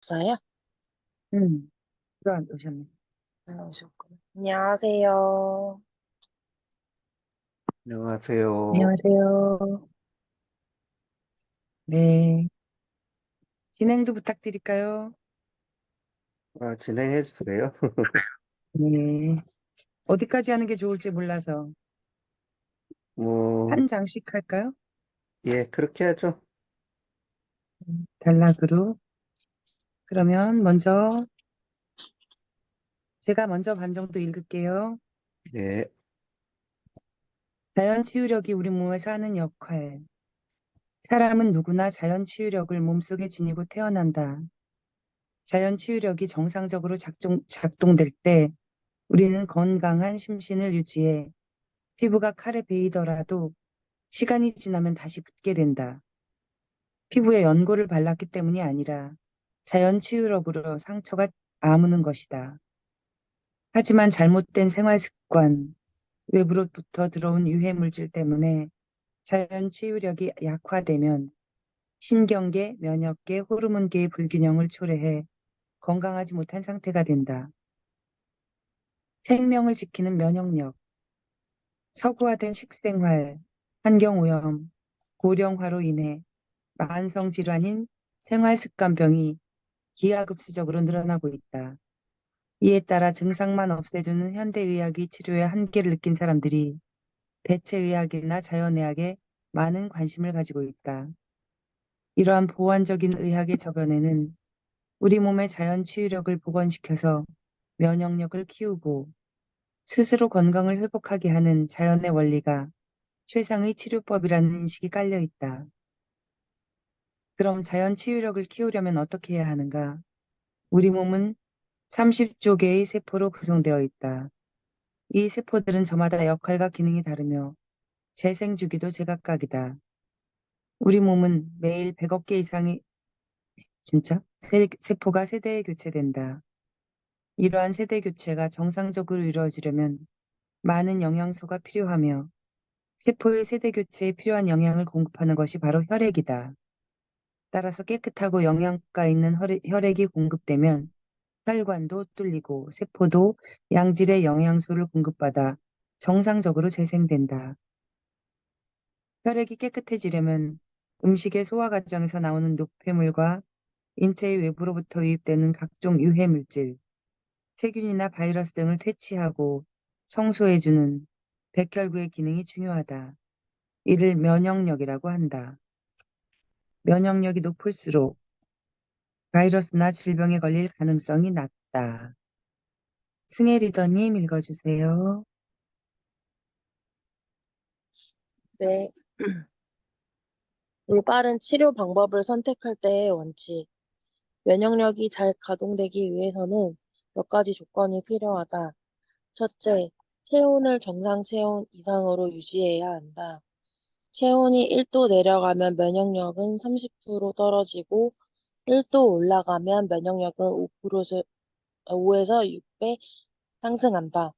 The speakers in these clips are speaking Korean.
오셨어요? 들어오셨네. 오셨구나. 안녕하세요. 안녕하세요. 안녕하세요. 네. 진행도 부탁드릴까요? 진행해 주세요. 네. 어디까지 하는 게 좋을지 몰라서. 뭐, 한 장씩 할까요? 예, 그렇게 하죠. 단락으로. 그러면 제가 먼저 반 정도 읽을게요. 예, 자연 치유력이 우리 몸에서 하는 역할. 사람은 누구나 자연 치유력을 몸속에 지니고 태어난다. 자연 치유력이 정상적으로 작동될 때 우리는 건강한 심신을 유지해 피부가 칼에 베이더라도 시간이 지나면 다시 붓게 된다. 피부에 연고를 발랐기 때문이 아니라 자연 치유력으로 상처가 아무는 것이다. 하지만 잘못된 생활 습관, 외부로부터 들어온 유해 물질 때문에 자연 치유력이 약화되면 신경계, 면역계, 호르몬계의 불균형을 초래해 건강하지 못한 상태가 된다. 생명을 지키는 면역력, 서구화된 식생활, 환경오염, 고령화로 인해 만성질환인 생활습관병이 기하급수적으로 늘어나고 있다. 이에 따라 증상만 없애주는 현대의학이 치료의 한계를 느낀 사람들이 대체의학이나 자연의학에 많은 관심을 가지고 있다. 이러한 보완적인 의학의 저변에는 우리 몸의 자연 치유력을 복원시켜서 면역력을 키우고 스스로 건강을 회복하게 하는 자연의 원리가 최상의 치료법이라는 인식이 깔려 있다. 그럼 자연 치유력을 키우려면 어떻게 해야 하는가? 우리 몸은 30조 개의 세포로 구성되어 있다. 이 세포들은 저마다 역할과 기능이 다르며 재생 주기도 제각각이다. 우리 몸은 매일 100억 개 이상의 세포가 세대에 교체된다. 이러한 세대 교체가 정상적으로 이루어지려면 많은 영양소가 필요하며 세포의 세대 교체에 필요한 영양을 공급하는 것이 바로 혈액이다. 따라서 깨끗하고 영양가 있는 혈액이 공급되면 혈관도 뚫리고 세포도 양질의 영양소를 공급받아 정상적으로 재생된다. 혈액이 깨끗해지려면 음식의 소화 과정에서 나오는 노폐물과 인체의 외부로부터 유입되는 각종 유해 물질, 세균이나 바이러스 등을 퇴치하고 청소해주는 백혈구의 기능이 중요하다. 이를 면역력이라고 한다. 면역력이 높을수록 바이러스나 질병에 걸릴 가능성이 낮다. 승혜 리더님 읽어주세요. 네. 올바른 치료 방법을 선택할 때의 원칙. 면역력이 잘 가동되기 위해서는 몇 가지 조건이 필요하다. 첫째, 체온을 정상 체온 이상으로 유지해야 한다. 체온이 1도 내려가면 면역력은 30% 떨어지고 1도 올라가면 면역력은 5에서 6배 상승한다.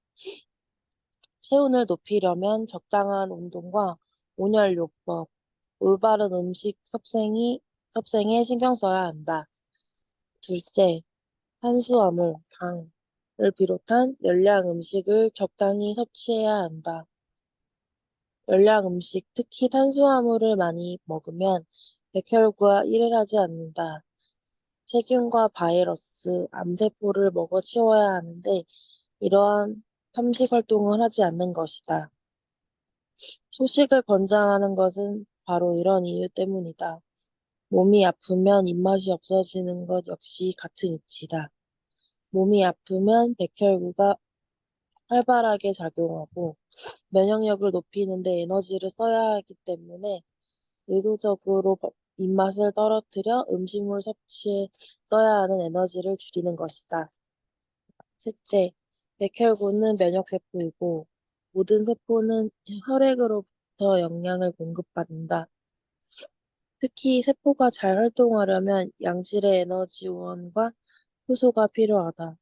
체온을 높이려면 적당한 운동과 온열요법, 올바른 섭생에 신경 써야 한다. 둘째, 탄수화물, 당을 비롯한 열량 음식을 적당히 섭취해야 한다. 열량 음식, 특히 탄수화물을 많이 먹으면 백혈구가 일을 하지 않는다. 세균과 바이러스, 암세포를 먹어치워야 하는데 이러한 탐식 활동을 하지 않는 것이다. 소식을 권장하는 것은 바로 이런 이유 때문이다. 몸이 아프면 입맛이 없어지는 것 역시 같은 이치다. 몸이 아프면 백혈구가 활발하게 작용하고 면역력을 높이는 데 에너지를 써야 하기 때문에 의도적으로 입맛을 떨어뜨려 음식물 섭취에 써야 하는 에너지를 줄이는 것이다. 셋째, 백혈구는 면역세포이고 모든 세포는 혈액으로부터 영양을 공급받는다. 특히 세포가 잘 활동하려면 양질의 에너지원과 효소가 필요하다.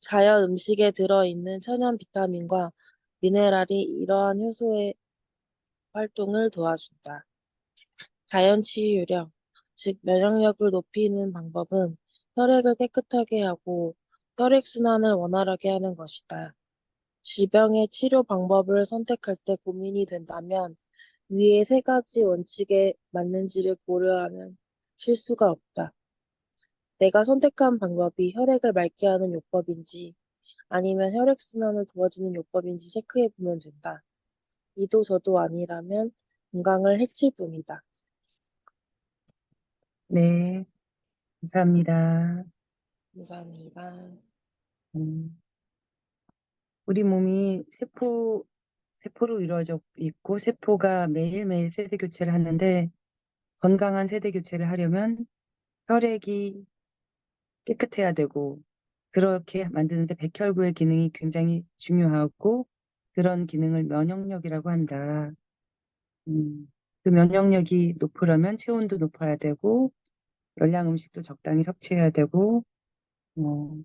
자연 음식에 들어있는 천연 비타민과 미네랄이 이러한 효소의 활동을 도와준다. 자연 치유력. 즉 면역력을 높이는 방법은 혈액을 깨끗하게 하고 혈액순환을 원활하게 하는 것이다. 질병의 치료 방법을 선택할 때 고민이 된다면 위의 세 가지 원칙에 맞는지를 고려하면 실수가 없다. 내가 선택한 방법이 혈액을 맑게 하는 요법인지 아니면 혈액순환을 도와주는 요법인지 체크해 보면 된다. 이도 저도 아니라면 건강을 해칠 뿐이다. 네, 감사합니다. 감사합니다. 음, 우리 몸이 세포로 이루어져 있고, 세포가 매일매일 세대 교체를 하는데, 건강한 세대 교체를 하려면 혈액이 깨끗해야 되고, 그렇게 만드는데 백혈구의 기능이 굉장히 중요하고, 그런 기능을 면역력이라고 한다. 그 면역력이 높으려면 체온도 높아야 되고, 열량 음식도 적당히 섭취해야 되고, 어,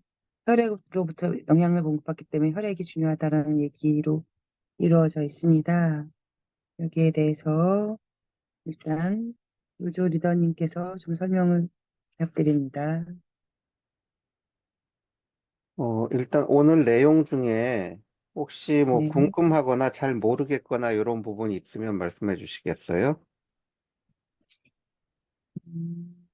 혈액으로부터 영양을 공급받기 때문에 혈액이 중요하다라는 얘기로 이루어져 있습니다. 여기에 대해서 일단 요조 리더님께서 좀 설명을 부탁드립니다. 일단 오늘 내용 중에 혹시 뭐 네. 궁금하거나 잘 모르겠거나 이런 부분이 있으면 말씀해 주시겠어요? 음,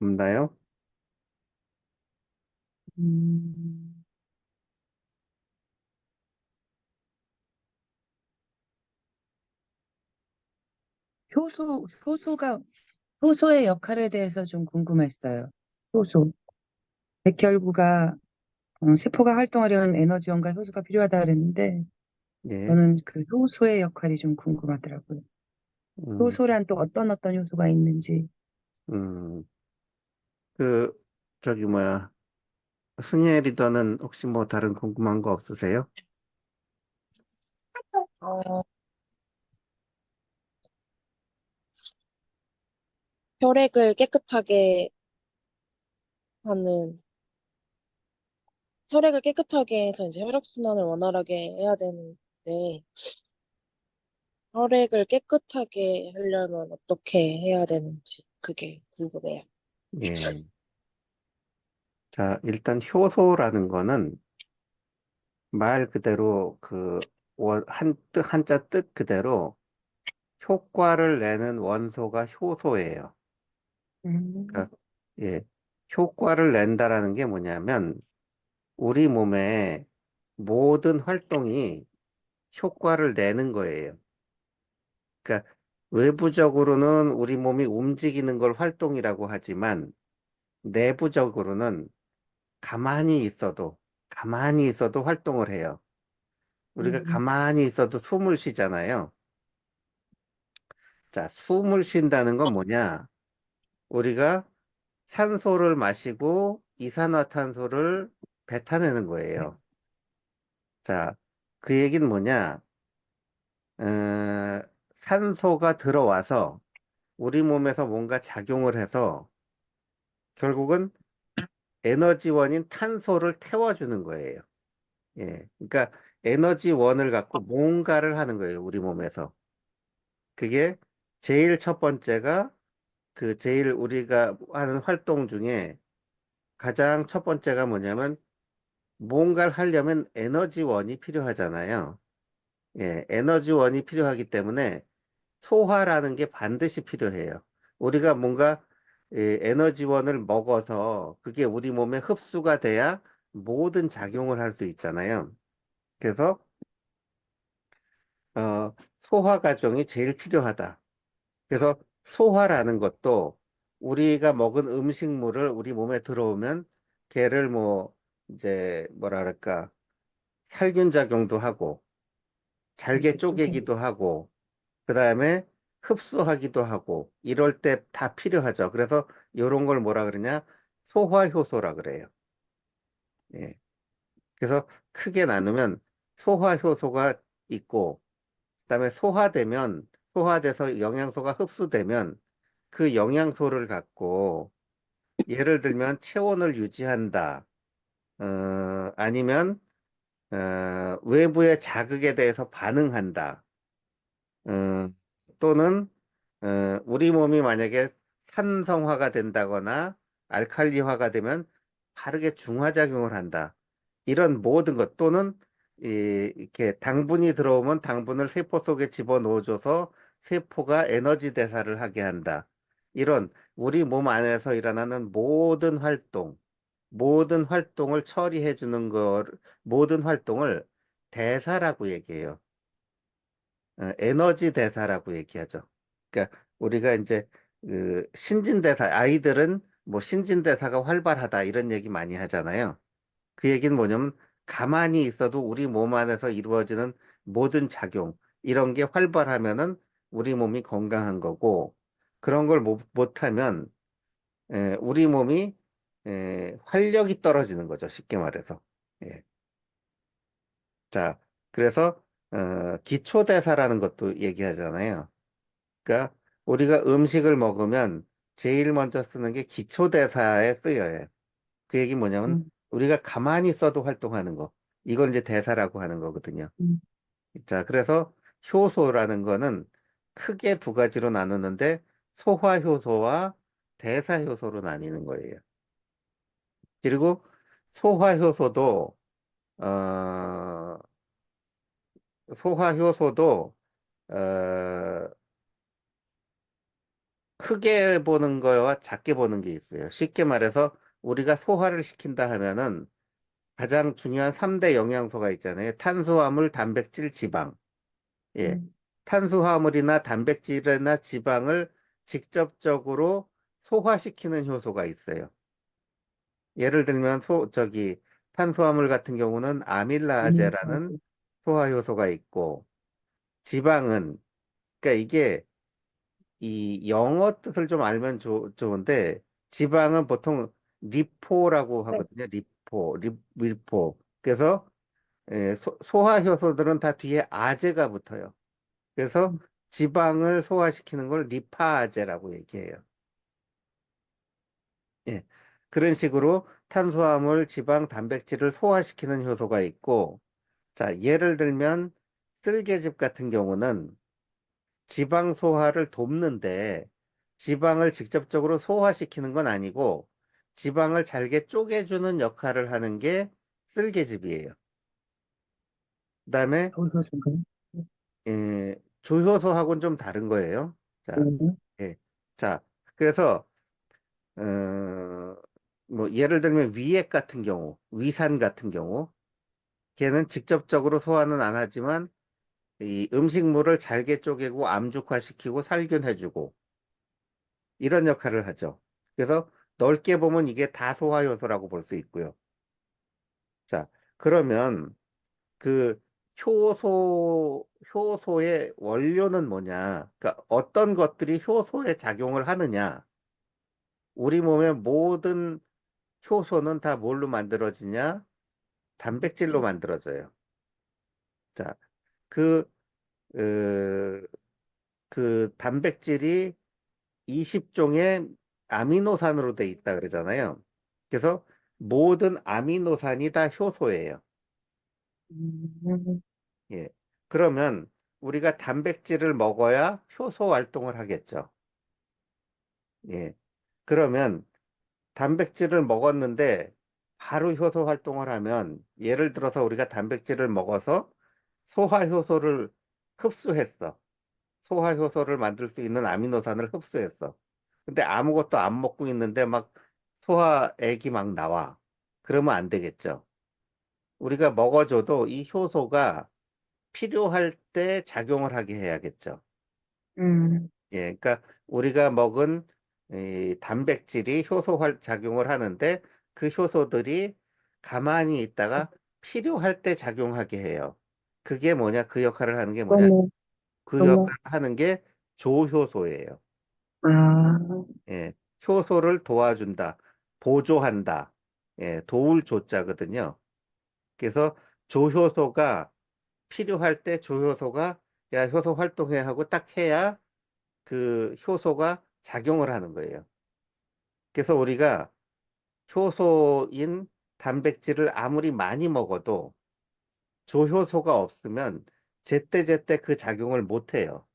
없나요? 음, 효소의 역할에 대해서 좀 궁금했어요. 효소. 백혈구가, 세포가 활동하려면 에너지원과 효소가 필요하다 그랬는데, 예. 저는 그 효소의 역할이 좀 궁금하더라고요. 음, 효소란 또 어떤 효소가 있는지. 음, 그, 저기 뭐야. 승혜 리더는 혹시 뭐 다른 궁금한 거 없으세요? 어, 혈액을 깨끗하게 하는, 혈액을 깨끗하게 해서 이제 혈액순환을 원활하게 해야 되는데, 혈액을 깨끗하게 하려면 어떻게 해야 되는지, 그게 궁금해요. 예. 자, 일단 효소라는 거는 말 그대로 한자 뜻 그대로 효과를 내는 원소가 효소예요. 음, 그러니까, 예. 효과를 낸다라는 게 뭐냐면 우리 몸의 모든 활동이 효과를 내는 거예요. 그러니까 외부적으로는 우리 몸이 움직이는 걸 활동이라고 하지만 내부적으로는 가만히 있어도, 가만히 있어도 활동을 해요. 우리가 음, 가만히 있어도 숨을 쉬잖아요. 자, 숨을 쉰다는 건 뭐냐? 우리가 산소를 마시고 이산화탄소를 뱉어내는 거예요. 자, 그 얘기는 뭐냐? 어, 산소가 들어와서 우리 몸에서 뭔가 작용을 해서 결국은 에너지원인 탄소를 태워주는 거예요. 예. 그러니까 에너지원을 갖고 뭔가를 하는 거예요, 우리 몸에서. 그게 제일 첫 번째가 제일 우리가 하는 활동 중에 가장 첫 번째가 뭐냐면 뭔가를 하려면 에너지원이 필요하잖아요. 예, 에너지원이 필요하기 때문에 소화라는 게 반드시 필요해요. 우리가 뭔가 에너지원을 먹어서 그게 우리 몸에 흡수가 돼야 모든 작용을 할 수 있잖아요. 그래서 소화 과정이 제일 필요하다. 그래서 소화라는 것도 우리가 먹은 음식물을 우리 몸에 들어오면 걔를 뭐 이제 뭐라 그럴까 살균 작용도 하고 잘게 이렇게 쪼개. 쪼개기도 하고 그다음에 흡수하기도 하고 이럴 때 다 필요하죠. 그래서 이런 걸 뭐라 그러냐? 소화 효소라 그래요. 예. 그래서 크게 나누면 소화 효소가 있고 그다음에 소화돼서 영양소가 흡수되면 그 영양소를 갖고 예를 들면 체온을 유지한다. 어, 아니면 외부의 자극에 대해서 반응한다. 어, 또는 우리 몸이 만약에 산성화가 된다거나 알칼리화가 되면 바르게 중화작용을 한다. 이런 모든 것 또는 이렇게 당분이 들어오면 당분을 세포 속에 집어넣어줘서 세포가 에너지 대사를 하게 한다. 이런 우리 몸 안에서 일어나는 모든 활동을 처리해 주는 모든 활동을 대사라고 얘기해요. 에너지 대사라고 얘기하죠. 그러니까 우리가 이제 그 신진대사, 아이들은 뭐 신진대사가 활발하다 이런 얘기 많이 하잖아요. 그 얘기는 뭐냐면 가만히 있어도 우리 몸 안에서 이루어지는 모든 작용, 이런 게 활발하면은 우리 몸이 건강한 거고, 그런 걸 못하면 우리 몸이 활력이 떨어지는 거죠. 쉽게 말해서. 예. 자, 그래서 기초대사라는 것도 얘기하잖아요. 그러니까 우리가 음식을 먹으면 제일 먼저 쓰는 게 기초대사에 쓰여요. 그 얘기 뭐냐면 음, 우리가 가만히 있어도 활동하는 거. 이걸 이제 대사라고 하는 거거든요. 음, 자, 그래서 효소라는 거는 크게 두 가지로 나누는데 소화효소와 대사효소로 나뉘는 거예요. 그리고 소화효소도 어, 소화효소도 어, 크게 보는 거와 작게 보는 게 있어요. 쉽게 말해서 우리가 소화를 시킨다 하면은 가장 중요한 3대 영양소가 있잖아요. 탄수화물, 단백질, 지방. 예. 음, 탄수화물이나 단백질이나 지방을 직접적으로 소화시키는 효소가 있어요. 예를 들면 탄수화물 같은 경우는 아밀라제라는 맞아. 소화 효소가 있고 지방은 그러니까 이게 이 영어 뜻을 좀 알면 좋은데 지방은 보통 리포라고 네. 하거든요. 리포. 그래서 소화 효소들은 다 뒤에 아제가 붙어요. 그래서 음, 지방을 소화시키는 걸 리파아제라고 얘기해요. 예. 그런 식으로 탄수화물, 지방, 단백질을 소화시키는 효소가 있고, 자, 예를 들면 쓸개즙 같은 경우는 지방 소화를 돕는데 지방을 직접적으로 소화시키는 건 아니고 지방을 잘게 쪼개주는 역할을 하는 게 쓸개즙이에요. 그다음에 효소인가요? 조효소하고는 좀 다른 거예요. 자, 음, 예. 자, 그래서 어, 뭐 예를 들면 위액 같은 경우, 위산 같은 경우, 걔는 직접적으로 소화는 안 하지만 이 음식물을 잘게 쪼개고 암죽화시키고 살균해주고 이런 역할을 하죠. 그래서 넓게 보면 이게 다 소화 요소라고 볼 수 있고요. 자, 그러면 그 효소의 원료는 뭐냐? 그러니까 어떤 것들이 효소에 작용을 하느냐? 우리 몸의 모든 효소는 다 뭘로 만들어지냐? 단백질로 만들어져요. 자, 그, 어, 그 단백질이 20종의 아미노산으로 돼 있다 그러잖아요. 그래서 모든 아미노산이 다 효소예요. 음, 예. 그러면 우리가 단백질을 먹어야 효소 활동을 하겠죠. 예. 그러면 단백질을 먹었는데 바로 효소 활동을 하면 예를 들어서 우리가 단백질을 먹어서 소화효소를 흡수했어. 소화효소를 만들 수 있는 아미노산을 흡수했어. 근데 아무것도 안 먹고 있는데 막 소화액이 막 나와. 그러면 안 되겠죠. 우리가 먹어줘도 이 효소가 필요할 때 작용을 하게 해야겠죠. 음, 예, 그러니까 우리가 먹은 이 단백질이 작용을 하는데 그 효소들이 가만히 있다가 필요할 때 작용하게 해요. 그게 뭐냐? 그 역할을 하는 게 뭐냐? 너무, 그 너무, 역할을 하는 게 조효소예요. 아, 예, 효소를 도와준다, 보조한다. 예, 도울 조자거든요. 그래서 조효소가 필요할 때 조효소가 야, 효소 활동해 하고 딱 해야 그 효소가 작용을 하는 거예요. 그래서 우리가 효소인 단백질을 아무리 많이 먹어도 조효소가 없으면 제때제때 그 작용을 못 해요.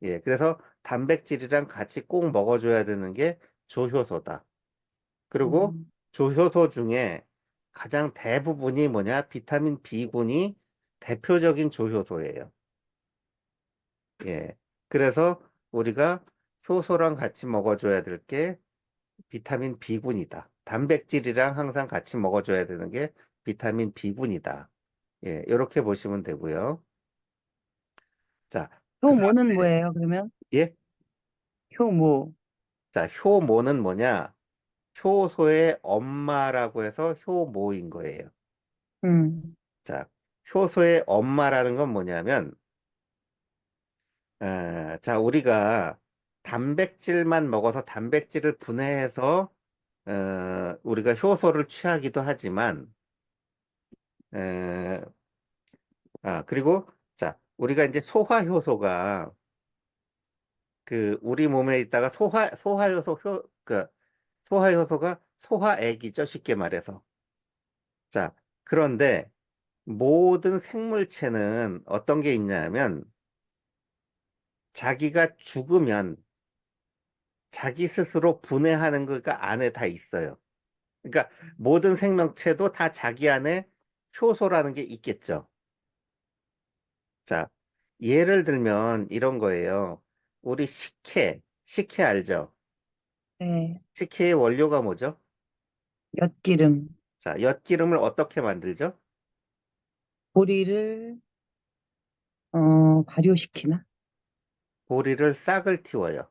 예, 그래서 단백질이랑 같이 꼭 먹어줘야 되는 게 조효소다. 그리고 음, 조효소 중에 가장 대부분이 뭐냐? 비타민 B군이 대표적인 조효소예요. 예. 그래서 우리가 효소랑 같이 먹어줘야 될 게 비타민 B군이다. 단백질이랑 항상 같이 먹어줘야 되는 게 비타민 B군이다. 예, 이렇게 보시면 되고요. 자, 그 효모는 다음에, 뭐예요, 그러면? 예? 효모. 자, 효모는 뭐냐? 효소의 엄마라고 해서 효모인 거예요. 음, 자, 효소의 엄마라는 건 뭐냐면, 자, 우리가 단백질만 먹어서 단백질을 분해해서, 우리가 효소를 취하기도 하지만, 에, 그리고, 자, 우리가 이제 소화효소가, 우리 몸에 있다가 소화효소가 소화액이죠, 쉽게 말해서. 자, 그런데 모든 생물체는 어떤 게 있냐면, 자기가 죽으면 자기 스스로 분해하는 거가 안에 다 있어요. 그러니까 모든 생명체도 다 자기 안에 효소라는 게 있겠죠. 자, 예를 들면 이런 거예요. 우리 식혜 알죠? 네. 식혜의 원료가 뭐죠? 엿기름. 자, 엿기름을 어떻게 만들죠? 보리를, 발효시키나? 보리를 싹을 틔워요.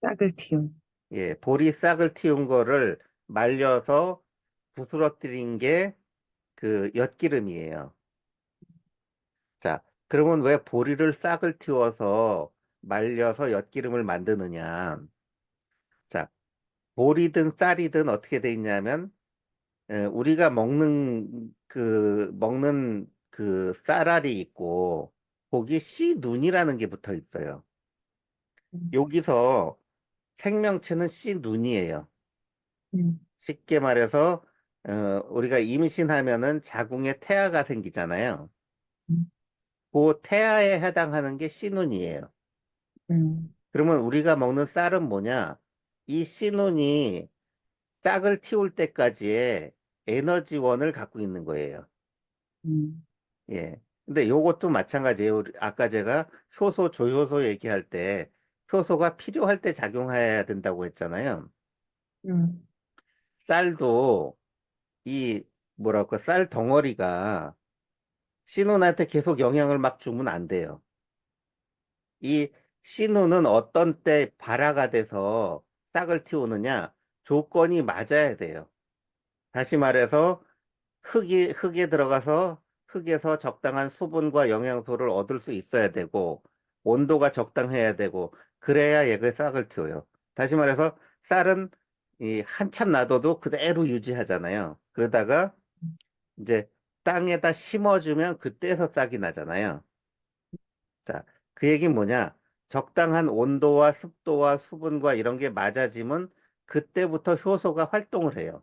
싹을 틔운. 예, 보리 싹을 틔운 거를 말려서 부스러뜨린 게 그 엿기름이에요. 자, 그러면 왜 보리를 싹을 틔워서 말려서 엿기름을 만드느냐? 자, 보리든 쌀이든 어떻게 돼 있냐면, 우리가 먹는 그 쌀알이 있고, 거기 씨 눈이라는 게 붙어 있어요. 음, 여기서 생명체는 씨 눈이에요. 음, 쉽게 말해서, 우리가 임신하면은 자궁에 태아가 생기잖아요. 음, 그 태아에 해당하는 게 씨 눈이에요. 음, 그러면 우리가 먹는 쌀은 뭐냐? 이 씨눈이 싹을 틔울 때까지의 에너지원을 갖고 있는 거예요. 음, 예. 근데 요것도 마찬가지예요. 아까 제가 효소, 조효소 얘기할 때 효소가 필요할 때 작용해야 된다고 했잖아요. 음, 쌀도 이 뭐랄까 쌀 덩어리가 씨눈한테 계속 영향을 막 주면 안 돼요. 이 씨눈은 어떤 때 발화가 돼서 싹을 틔우느냐 조건이 맞아야 돼요. 다시 말해서 흙에 들어가서 흙에서 적당한 수분과 영양소를 얻을 수 있어야 되고 온도가 적당해야 되고 그래야 얘가 싹을 틔워요. 다시 말해서 쌀은 이 한참 놔둬도 그대로 유지하잖아요. 그러다가 이제 땅에다 심어주면 그때서 싹이 나잖아요. 자, 그 얘기는 뭐냐? 적당한 온도와 습도와 수분과 이런 게 맞아지면 그때부터 효소가 활동을 해요.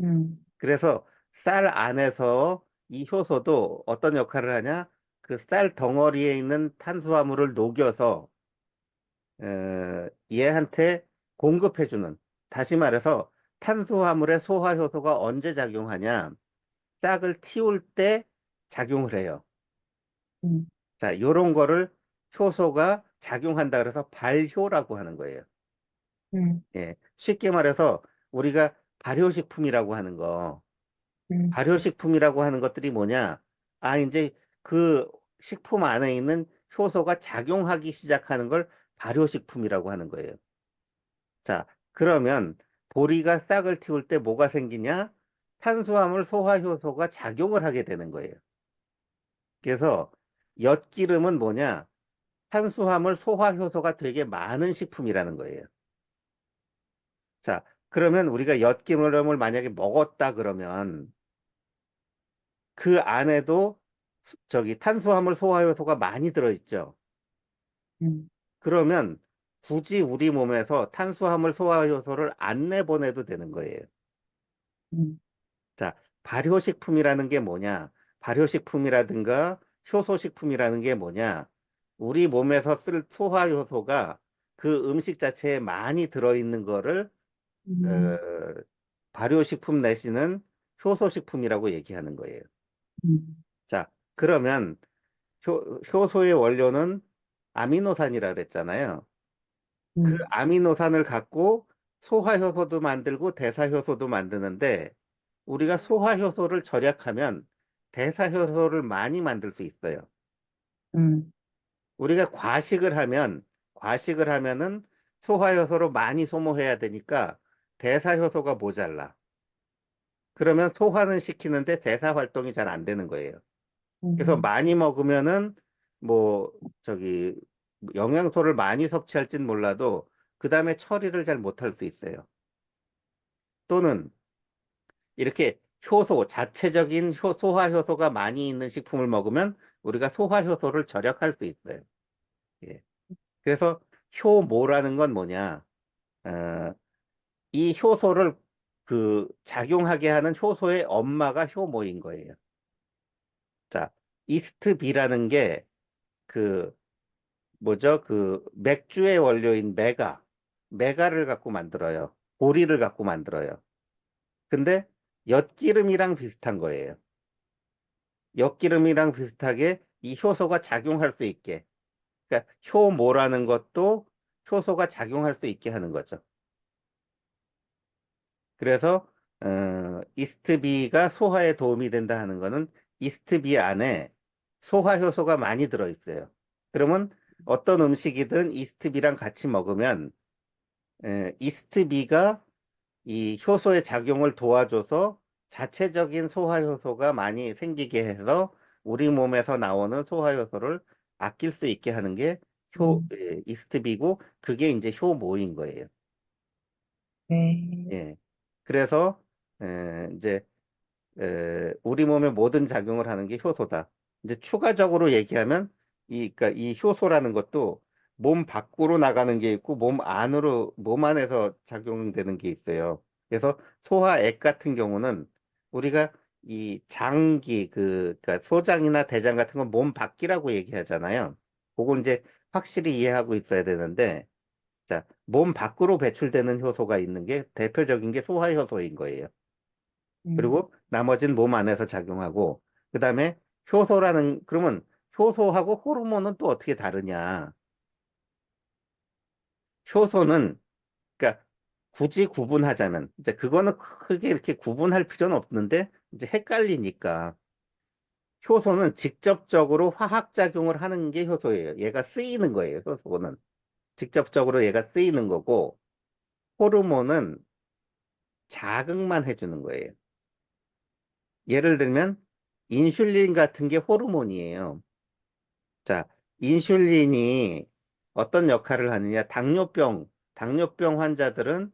음, 그래서 쌀 안에서 이 효소도 어떤 역할을 하냐? 그 쌀 덩어리에 있는 탄수화물을 녹여서 얘한테 공급해주는. 다시 말해서 탄수화물의 소화 효소가 언제 작용하냐? 싹을 틔울 때 작용을 해요. 음, 자, 요런 거를 효소가 작용한다 그래서 발효라고 하는 거예요. 음, 예. 쉽게 말해서 우리가 발효식품이라고 하는 거. 음, 발효식품이라고 하는 것들이 뭐냐? 이제 그 식품 안에 있는 효소가 작용하기 시작하는 걸 발효식품이라고 하는 거예요. 자, 그러면 보리가 싹을 틔울 때 뭐가 생기냐? 탄수화물 소화 효소가 작용을 하게 되는 거예요. 그래서 엿기름은 뭐냐? 탄수화물 소화 효소가 되게 많은 식품이라는 거예요. 자, 그러면 우리가 엿기름을 만약에 먹었다 그러면 그 안에도 저기 탄수화물 소화 효소가 많이 들어있죠. 음, 그러면 굳이 우리 몸에서 탄수화물 소화 효소를 안 내보내도 되는 거예요. 음, 자, 발효식품이라는 게 뭐냐? 발효식품이라든가 효소식품이라는 게 뭐냐? 우리 몸에서 쓸 소화 효소가 그 음식 자체에 많이 들어있는 거를 음, 어, 발효식품 내지는 효소식품이라고 얘기하는 거예요. 음, 자, 그러면 효소의 원료는 아미노산이라 그랬잖아요. 그 음, 아미노산을 갖고 소화효소도 만들고 대사효소도 만드는데 우리가 소화효소를 절약하면 대사효소를 많이 만들 수 있어요. 음, 우리가 과식을 하면은 소화효소를 많이 소모해야 되니까 대사효소가 모자라. 그러면 소화는 시키는데 대사 활동이 잘 안 되는 거예요. 그래서 음, 많이 먹으면은 뭐 저기 영양소를 많이 섭취할진 몰라도 그 다음에 처리를 잘 못할 수 있어요. 또는 이렇게 자체적인 소화 효소가 많이 있는 식품을 먹으면 우리가 소화 효소를 절약할 수 있어요. 예. 그래서 효모라는 건 뭐냐? 어, 이 효소를 작용하게 하는 효소의 엄마가 효모인 거예요. 자, 이스트비라는 게 그 뭐죠? 그 맥주의 원료인 메가를 갖고 만들어요. 보리를 갖고 만들어요. 근데 엿기름이랑 비슷한 거예요. 엿기름이랑 비슷하게 이 효소가 작용할 수 있게. 그러니까 효모라는 것도 효소가 작용할 수 있게 하는 거죠. 그래서 이스트비가 소화에 도움이 된다 하는 거는 이스트비 안에 소화 효소가 많이 들어 있어요. 그러면 어떤 음식이든 이스트비랑 같이 먹으면 이스트비가 이 효소의 작용을 도와줘서 자체적인 소화 효소가 많이 생기게 해서 우리 몸에서 나오는 소화 효소를 아낄 수 있게 하는 게 음. 이스트비고 그게 이제 효모인 거예요. 네. 예. 그래서 이제 우리 몸의 모든 작용을 하는 게 효소다. 이제 추가적으로 얘기하면 그러니까 이 효소라는 것도 몸 밖으로 나가는 게 있고 몸 안에서 작용되는 게 있어요. 그래서 소화액 같은 경우는 우리가 이 그러니까 소장이나 대장 같은 건 몸 밖이라고 얘기하잖아요. 그걸 이제 확실히 이해하고 있어야 되는데, 자, 몸 밖으로 배출되는 효소가 있는 게 대표적인 게 소화효소인 거예요. 음, 그리고 나머지는 몸 안에서 작용하고, 그 다음에 그러면 효소하고 호르몬은 또 어떻게 다르냐? 효소는, 그러니까 굳이 구분하자면, 이제 그거는 크게 이렇게 구분할 필요는 없는데, 이제 헷갈리니까. 효소는 직접적으로 화학작용을 하는 게 효소예요. 얘가 쓰이는 거예요, 효소는. 직접적으로 얘가 쓰이는 거고, 호르몬은 자극만 해주는 거예요. 예를 들면, 인슐린 같은 게 호르몬이에요. 자, 인슐린이 어떤 역할을 하느냐? 당뇨병 환자들은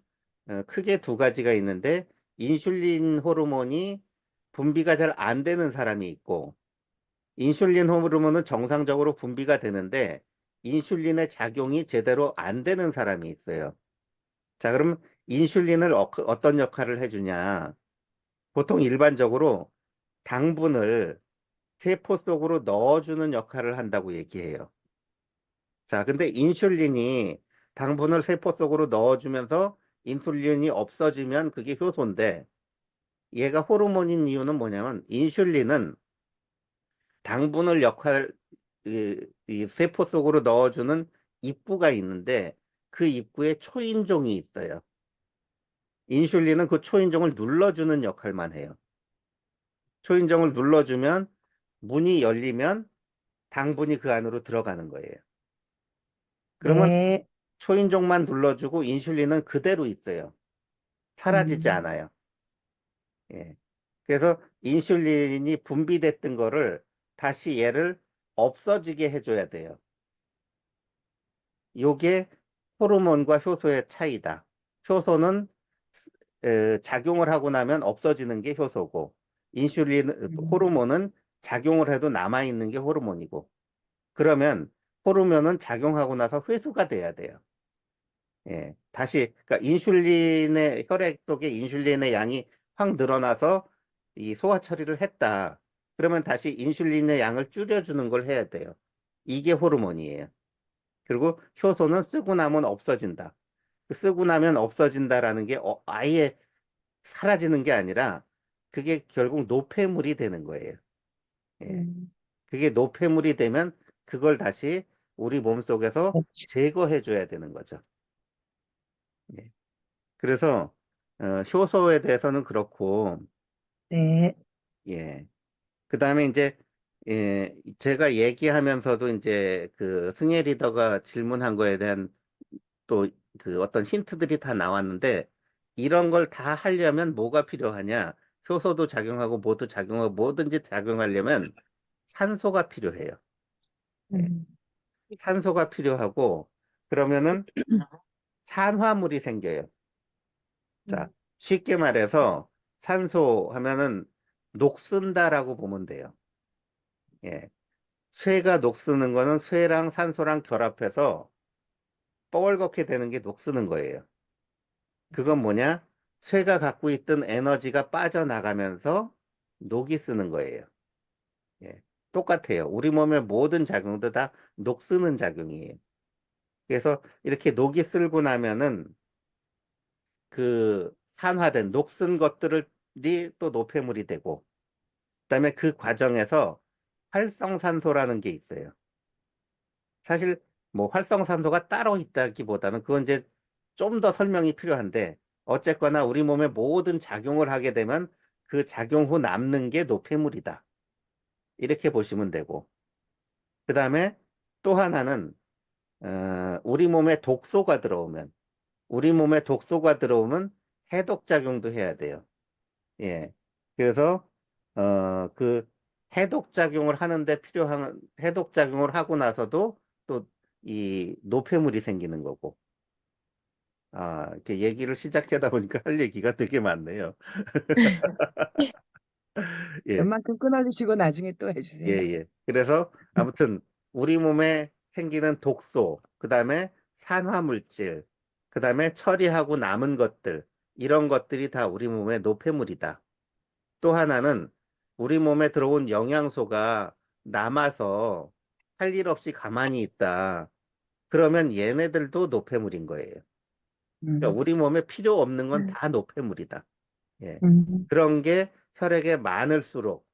크게 두 가지가 있는데, 인슐린 호르몬이 분비가 잘 안 되는 사람이 있고, 인슐린 호르몬은 정상적으로 분비가 되는데, 인슐린의 작용이 제대로 안 되는 사람이 있어요. 자, 그럼 인슐린을 어떤 역할을 해주냐? 보통 일반적으로 당분을 세포 속으로 넣어주는 역할을 한다고 얘기해요. 자, 근데 인슐린이 당분을 세포 속으로 넣어주면서 인슐린이 없어지면 그게 효소인데 얘가 호르몬인 이유는 뭐냐면 인슐린은 당분을 이 세포 속으로 넣어주는 입구가 있는데 그 입구에 초인종이 있어요. 인슐린은 그 초인종을 눌러주는 역할만 해요. 초인종을 눌러주면 문이 열리면 당분이 그 안으로 들어가는 거예요. 그러면 네. 초인종만 눌러주고 인슐린은 그대로 있어요. 사라지지 음, 않아요. 예. 그래서 인슐린이 분비됐던 거를 다시 얘를 없어지게 해줘야 돼요. 요게 호르몬과 효소의 차이다. 효소는 작용을 하고 나면 없어지는 게 효소고, 음, 호르몬은 작용을 해도 남아있는 게 호르몬이고, 그러면 호르몬은 작용하고 나서 회수가 돼야 돼요. 예, 그러니까 혈액 속에 인슐린의 양이 확 늘어나서 이 소화 처리를 했다. 그러면 다시 인슐린의 양을 줄여주는 걸 해야 돼요. 이게 호르몬이에요. 그리고 효소는 쓰고 나면 없어진다. 그 쓰고 나면 없어진다라는 게 아예 사라지는 게 아니라 그게 결국 노폐물이 되는 거예요. 예. 음, 그게 노폐물이 되면 그걸 다시 우리 몸속에서 그렇죠. 제거해 줘야 되는 거죠. 예. 그래서 효소에 대해서는 그렇고, 네, 예. 그다음에 이제 제가 얘기하면서도 이제 그 승혜 리더가 질문한 거에 대한 또 그 어떤 힌트들이 다 나왔는데, 이런 걸 다 하려면 뭐가 필요하냐? 효소도 작용하고 뭐도 작용하고 뭐든지 작용하려면 산소가 필요해요. 예. 음, 산소가 필요하고, 그러면은 산화물이 생겨요. 자, 음, 쉽게 말해서 산소 하면은 녹슨다라고 보면 돼요. 예. 쇠가 녹쓰는 거는 쇠랑 산소랑 결합해서 뻐글겁게 되는 게 녹쓰는 거예요. 그건 뭐냐? 쇠가 갖고 있던 에너지가 빠져나가면서 녹이 쓰는 거예요. 예. 똑같아요. 우리 몸의 모든 작용도 다 녹쓰는 작용이에요. 그래서 이렇게 녹이 쓸고 나면은 그 산화된 녹슨 것들이 또 노폐물이 되고, 그다음에 그 과정에서 활성산소라는 게 있어요. 사실 뭐 활성산소가 따로 있다기보다는 그건 이제 좀 더 설명이 필요한데, 어쨌거나 우리 몸의 모든 작용을 하게 되면 그 작용 후 남는 게 노폐물이다. 이렇게 보시면 되고, 그다음에 또 하나는 우리 몸에 독소가 들어오면, 우리 몸에 독소가 들어오면 해독작용도 해야 돼요. 예. 그래서 그 해독작용을 하는데 필요한 해독작용을 하고 나서도 또 이 노폐물이 생기는 거고. 이렇게 얘기를 시작하다 보니까 할 얘기가 되게 많네요. 예. 웬만큼 끊어주시고 나중에 또 예, 해주세요. 예. 그래서 아무튼 우리 몸에 생기는 독소, 그다음에 산화물질, 그다음에 처리하고 남은 것들, 이런 것들이 다 우리 몸의 노폐물이다. 또 하나는 우리 몸에 들어온 영양소가 남아서 할 일 없이 가만히 있다. 그러면 얘네들도 노폐물인 거예요. 그러니까 음, 우리 몸에 필요 없는 건 다 노폐물이다. 예. 음, 그런 게 혈액에 많을수록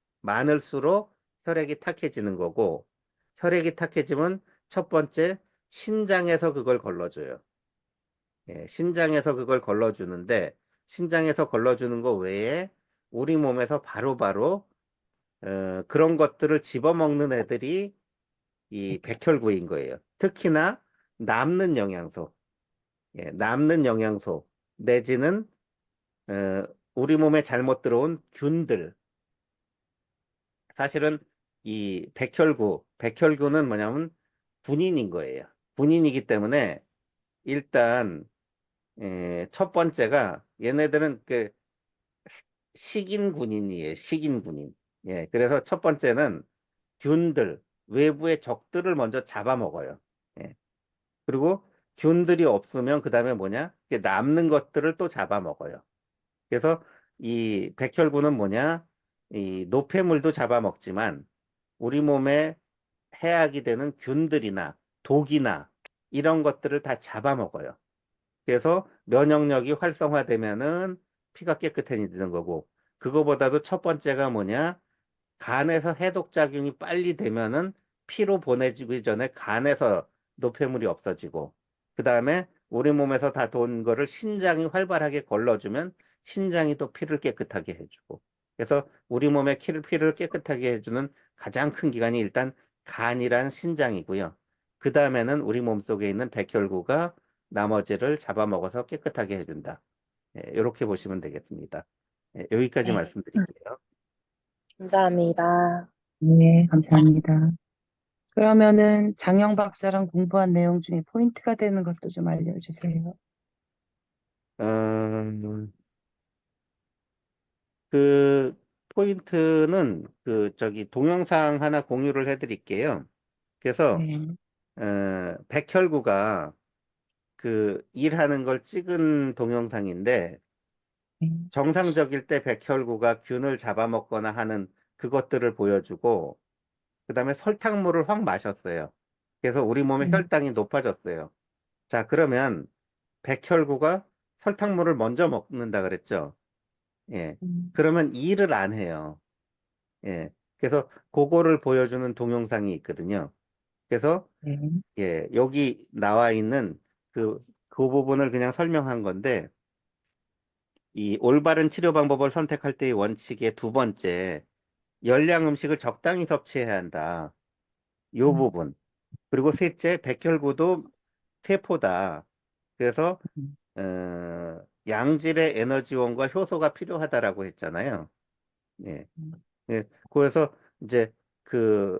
혈액이 탁해지는 거고, 혈액이 탁해지면 첫 번째 신장에서 그걸 걸러줘요. 예, 신장에서 그걸 걸러주는데, 신장에서 걸러주는 거 외에 우리 몸에서 바로바로 그런 것들을 집어먹는 애들이 이 백혈구인 거예요. 특히나 남는 영양소, 남는 영양소 내지는 어, 우리 몸에 잘못 들어온 균들. 사실은 이 백혈구는 뭐냐면 군인인 거예요. 군인이기 때문에 일단 첫 번째가 얘네들은 그 식인 군인이에요. 식인 군인. 예, 그래서 첫 번째는 균들, 외부의 적들을 먼저 잡아먹어요. 예. 그리고 균들이 없으면 그 다음에 뭐냐? 이게 남는 것들을 또 잡아먹어요. 그래서 이 백혈구는 뭐냐? 이 노폐물도 잡아먹지만 우리 몸에 해악이 되는 균들이나 독이나 이런 것들을 다 잡아먹어요. 그래서 면역력이 활성화되면은 피가 깨끗해지는 거고, 그거보다도 첫 번째가 뭐냐? 간에서 해독작용이 빨리 되면은 피로 보내지기 전에 간에서 노폐물이 없어지고, 그 다음에 우리 몸에서 다 돈 거를 신장이 활발하게 걸러주면 신장이 또 피를 깨끗하게 해주고, 그래서 우리 몸의 피를 깨끗하게 해주는 가장 큰 기관이 일단 간이란 신장이고요. 그 다음에는 우리 몸속에 있는 백혈구가 나머지를 잡아먹어서 깨끗하게 해준다. 이렇게 보시면 되겠습니다. 여기까지 네, 말씀드릴게요. 감사합니다. 네, 감사합니다. 그러면은 장영 박사랑 공부한 내용 중에 포인트가 되는 것도 좀 알려주세요. 음, 그 포인트는 그 저기 동영상 하나 공유를 해드릴게요. 그래서 네, 백혈구가 그 일하는 걸 찍은 동영상인데, 네, 정상적일 때 백혈구가 균을 잡아먹거나 하는 그것들을 보여주고, 그 다음에 설탕물을 확 마셨어요. 그래서 우리 몸의 음, 혈당이 높아졌어요. 자, 그러면 백혈구가 설탕물을 먼저 먹는다 그랬죠? 예. 음, 그러면 일을 안 해요. 예. 그래서 그거를 보여주는 동영상이 있거든요. 그래서 네. 예, 여기 나와 있는 그 부분을 그냥 설명한 건데, 이 올바른 치료 방법을 선택할 때의 원칙의 두 번째, 열량 음식을 적당히 섭취해야 한다. 요 음, 부분. 그리고 셋째, 백혈구도 세포다. 그래서 음, 양질의 에너지원과 효소가 필요하다라고 했잖아요. 예. 음, 예. 그래서 이제 그,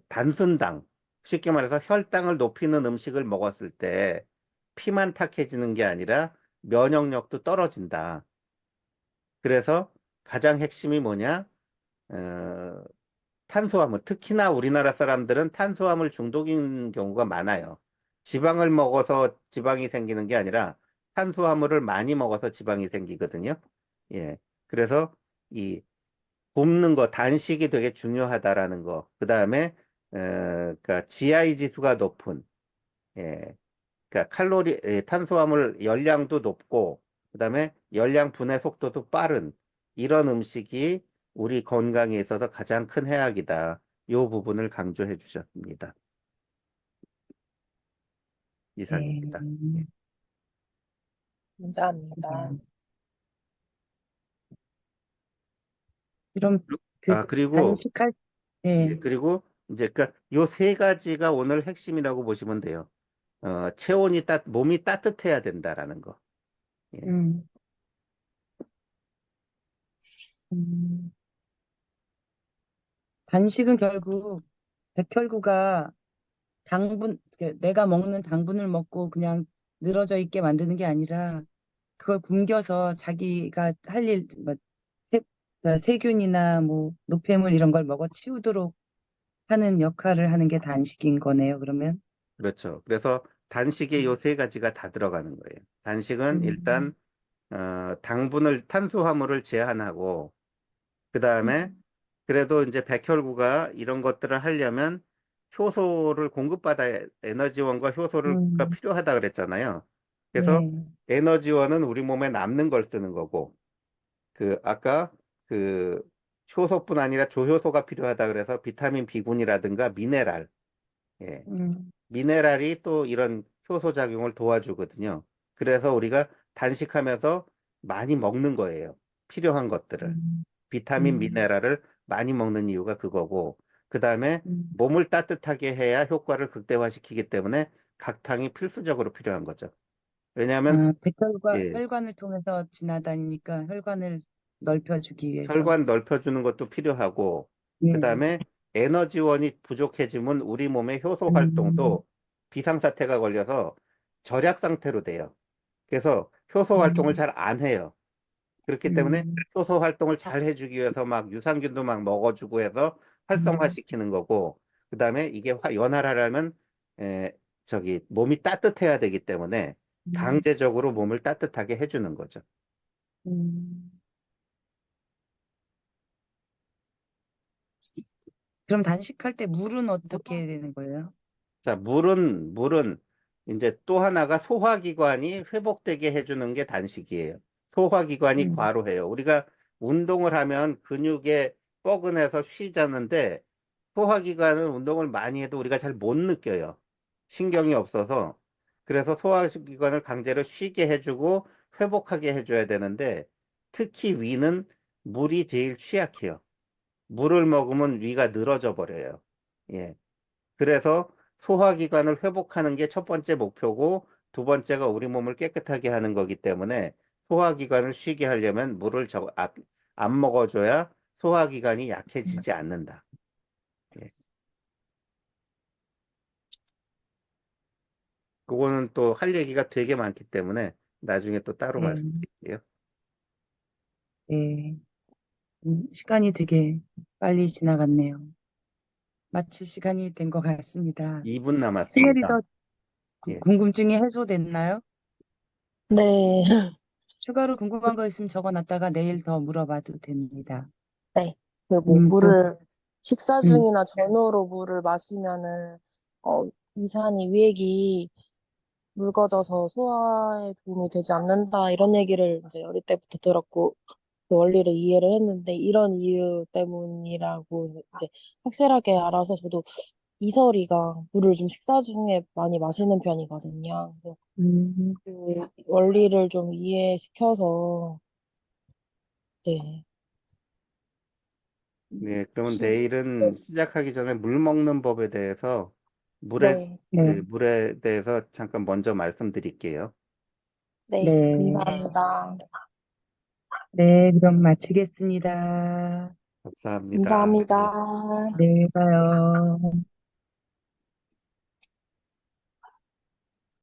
단순당, 쉽게 말해서 혈당을 높이는 음식을 먹었을 때 피만 탁해지는 게 아니라 면역력도 떨어진다. 그래서 가장 핵심이 뭐냐? 어, 탄수화물, 특히나 우리나라 사람들은 탄수화물 중독인 경우가 많아요. 지방을 먹어서 지방이 생기는 게 아니라 탄수화물을 많이 먹어서 지방이 생기거든요. 예. 그래서 이 굶는 거, 단식이 되게 중요하다라는 거. 그 다음에, 그러니까 GI 지수가 높은, 예. 그러니까 탄수화물 열량도 높고, 그 다음에 열량 분해 속도도 빠른 이런 음식이 우리 건강에 있어서 가장 큰 해악이다. 이 부분을 강조해 주셨습니다. 네. 이상입니다. 예. 감사합니다. 네. 그럼 그 아, 그리고, 단식할 예, 때, 그리고 이제 요 세 가지가 오늘 핵심이라고 보시면 돼요. 몸이 따뜻해야 된다라는 거. 예. 음, 음, 단식은 결국 백혈구가 내가 먹는 당분을 먹고 그냥 늘어져 있게 만드는 게 아니라 그걸 굶겨서 자기가 할 일, 뭐, 세, 그러니까 세균이나 뭐 노폐물 이런 걸 먹어 치우도록 하는 역할을 하는 게 단식인 거네요, 그러면. 그렇죠. 그래서 단식에 요 음, 세 가지가 다 들어가는 거예요. 단식은 음, 일단 탄수화물을 제한하고 그 다음에 그래도 이제 백혈구가 이런 것들을 하려면 효소를 공급받아야 에너지원과 효소가 음, 필요하다 그랬잖아요. 그래서 네. 에너지원은 우리 몸에 남는 걸 쓰는 거고 아까 그 효소뿐 아니라 조효소가 필요하다 그래서 비타민 B군이라든가 미네랄, 예. 음, 미네랄이 또 이런 효소 작용을 도와주거든요. 그래서 우리가 단식하면서 많이 먹는 거예요. 필요한 것들을. 음, 비타민, 음, 미네랄을 많이 먹는 이유가 그거고, 그 다음에 음. 몸을 따뜻하게 해야 효과를 극대화시키기 때문에 각탕이 필수적으로 필요한 거죠. 왜냐하면, 아, 백혈구가 예, 혈관을 통해서 지나다니니까 혈관을 넓혀주기 위해서. 혈관 넓혀주는 것도 필요하고, 그 예. 다음에 에너지원이 부족해지면 우리 몸의 효소 음, 활동도 비상사태가 걸려서 절약 상태로 돼요. 그래서 효소 활동을 음, 잘 안 해요. 그렇기 때문에 음, 효소 활동을 잘 해주기 위해서 막 유산균도 막 먹어주고 해서 음, 활성화시키는 거고, 그 다음에 이게 연활하려면, 에, 몸이 따뜻해야 되기 때문에 음, 강제적으로 몸을 따뜻하게 해주는 거죠. 음. 그럼 단식할 때 물은 어떻게 해야 되는 거예요? 자, 물은 이제 또 하나가 소화기관이 회복되게 해주는 게 단식이에요. 소화기관이 음, 과로해요. 우리가 운동을 하면 근육에 뻐근해서 쉬자는데 소화기관은 운동을 많이 해도 우리가 잘 못 느껴요. 신경이 없어서. 그래서 소화기관을 강제로 쉬게 해주고 회복하게 해줘야 되는데 특히 위는 물이 제일 취약해요. 물을 먹으면 위가 늘어져 버려요. 예. 그래서 소화기관을 회복하는 게 첫 번째 목표고 두 번째가 우리 몸을 깨끗하게 하는 거기 때문에 소화기관을 쉬게 하려면 안 먹어줘야 소화기관이 약해지지 않는다. 예. 그거는 또 할 얘기가 되게 많기 때문에 나중에 또 따로 네, 말씀드릴게요. 네. 시간이 되게 빨리 지나갔네요. 마칠 시간이 된 것 같습니다. 2분 남았습니다. 스메리더 예. 궁금증이 해소됐나요? 네, 추가로 궁금한 거 있으면 적어놨다가 내일 더 물어봐도 됩니다. 네. 그 뭐 또, 물을 식사 음, 중이나 전후로 물을 마시면은 위산이 위액이 묽어져서 소화에 도움이 되지 않는다 이런 얘기를 이제 어릴 때부터 들었고 그 원리를 이해를 했는데 이런 이유 때문이라고 이제 확실하게 알아서 저도 이설이가 물을 좀 식사 중에 많이 마시는 편이거든요. 그래서 음, 그 원리를 좀 이해시켜서 네. 네, 그러면 혹시 네, 내일은 시작하기 전에 물 먹는 법에 대해서 네, 네, 물에 대해서 잠깐 먼저 말씀드릴게요. 네, 네, 감사합니다. 네, 그럼 마치겠습니다. 감사합니다. 감사합니다. 네, 봐요.